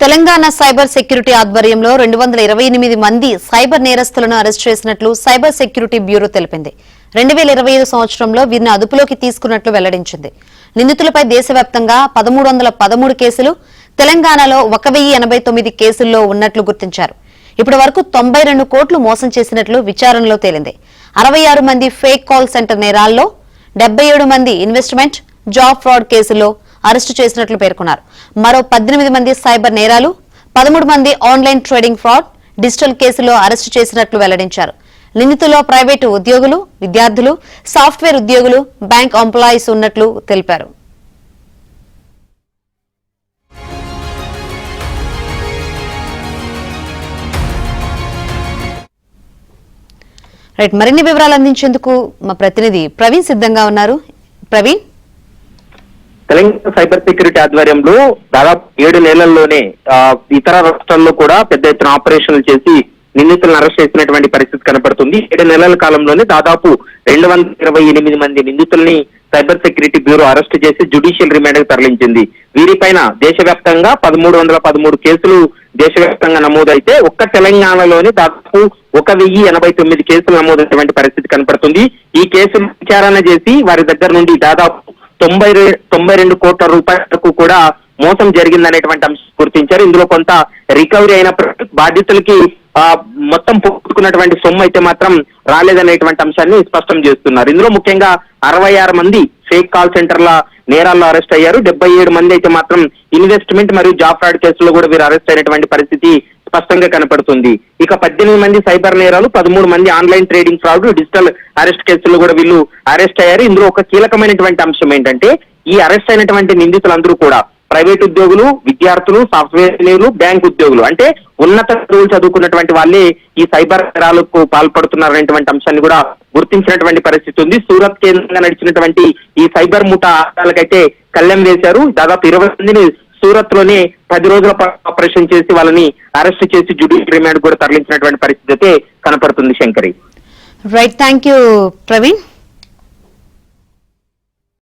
Telangana cyber security ఆధ్వర్యంలో 228 మంది cyber నేరస్తులను arrest చేసినట్లు సైబర్ సెక్యూరిటీ బ్యూరో తెలిపింది. 2025 సంవత్సరంలో వీరిని అదుపులోకి తీసుకున్నట్లు వెల్లడించింది. నిందితులపై దేశవ్యాప్తంగా 1313 కేసులు, తెలంగాణలో 1089 కేసుల్లో ఉన్నట్లు గుర్తించారు. ఇప్పటి వరకు 92 కోట్లు మోసం చేసినట్లు విచారణలో తేలింది. 66 మంది ఫేక్ కాల్ సెంటర్ నేరాల్లో 77 మంది ఇన్వెస్ట్మెంట్, జాబ్ ఫ్రాడ్ కేసుల్లో అరెస్టు చేసినట్లు పేర్కొన్నారు. మరో 18 మంది సైబర్ నేరాలు, 13 మంది ఆన్లైన్ ట్రేడింగ్ ఫ్రాడ్, డిజిటల్ కేసులో అరెస్టు చేసినట్లు వెల్లడించారు. నిందితుల్లో ప్రైవేటు ఉద్యోగులు, విద్యార్థులు, సాఫ్ట్వేర్ ఉద్యోగులు, బ్యాంక్ ఎంప్లాయీస్ ఉన్నట్లు తెలిపారు. మరిన్ని వివరాలు అందించేందుకు మా ప్రతినిధి ప్రవీణ్ సిద్ధంగా ఉన్నారు. ప్రవీణ్, తెలంగాణ సైబర్ సెక్యూరిటీ ఆధ్వర్యంలో దాదాపు 7 నెలల్లోనే ఇతర రాష్ట్రాల్లో కూడా పెద్ద ఎత్తున ఆపరేషన్లు చేసి నిందితులను అరెస్ట్ చేసినటువంటి పరిస్థితి కనపడుతుంది. 7 నెలల కాలంలోనే దాదాపు 228 మంది నిందితుల్ని సైబర్ సెక్యూరిటీ బ్యూరో అరెస్ట్ చేసి జ్యుడిషియల్ రిమాండ్ కు తరలించింది. వీరిపైన దేశవ్యాప్తంగా 1313 కేసులు దేశవ్యాప్తంగా నమోదైతే ఒక్క తెలంగాణలోని దాదాపు 1089 కేసులు నమోదైనటువంటి పరిస్థితి కనపడుతుంది. ఈ కేసులు విచారణ చేసి వారి దగ్గర నుండి దాదాపు 92 కోట్ల రూపాయలకు కూడా మోసం జరిగిందనేటువంటి అంశం గుర్తించారు. ఇందులో కొంత రికవరీ అయిన బాధితులకి మొత్తం పోగొట్టుకున్నటువంటి సొమ్ము అయితే మాత్రం రాలేదనేటువంటి అంశాన్ని స్పష్టం చేస్తున్నారు. ఇందులో ముఖ్యంగా 66 మంది ఫేక్ కాల్ సెంటర్ల నేరాల్లో అరెస్ట్ అయ్యారు. 77 మంది అయితే మాత్రం ఇన్వెస్ట్మెంట్ మరియు జాబ్ ఫ్రాడ్ కేసులో కూడా వీరు అరెస్ట్ అయినటువంటి పరిస్థితి స్పష్టంగా కనపడుతుంది. ఇక 18 మంది సైబర్ నేరాలు, 13 మంది online trading fraud, digital arrest కేసుల్లో కూడా వీళ్ళు అరెస్ట్ అయ్యారు. ఇందులో ఒక కీలకమైనటువంటి అంశం ఏంటంటే ఈ అరెస్ట్ అయినటువంటి నిందితులందరూ కూడా ప్రైవేట్ ఉద్యోగులు, విద్యార్థులు, సాఫ్ట్వేర్ ఇంజనీర్లు, బ్యాంక్ ఉద్యోగులు, అంటే ఉన్నత చదువులు చదువుకున్నటువంటి వాళ్ళే ఈ సైబర్ నేరాలకు పాల్పడుతున్నారనేటువంటి అంశాన్ని కూడా గుర్తించినటువంటి పరిస్థితి ఉంది. సూరత్ కేంద్రంగా నడిచినటువంటి ఈ సైబర్ ముఠా ఆటలకైతే కళ్లెం వేశారు. దాదాపు 20 మందిని సూరత్ లోనే 10 రోజుల ఆపరేషన్ చేసి వాళ్ళని అరెస్ట్ చేసి జ్యుడిషియల్ రిమాండ్ కూడా తరలించినటువంటి పరిస్థితి అయితే కనపడుతుంది. Shankari, right, thank you Praveen.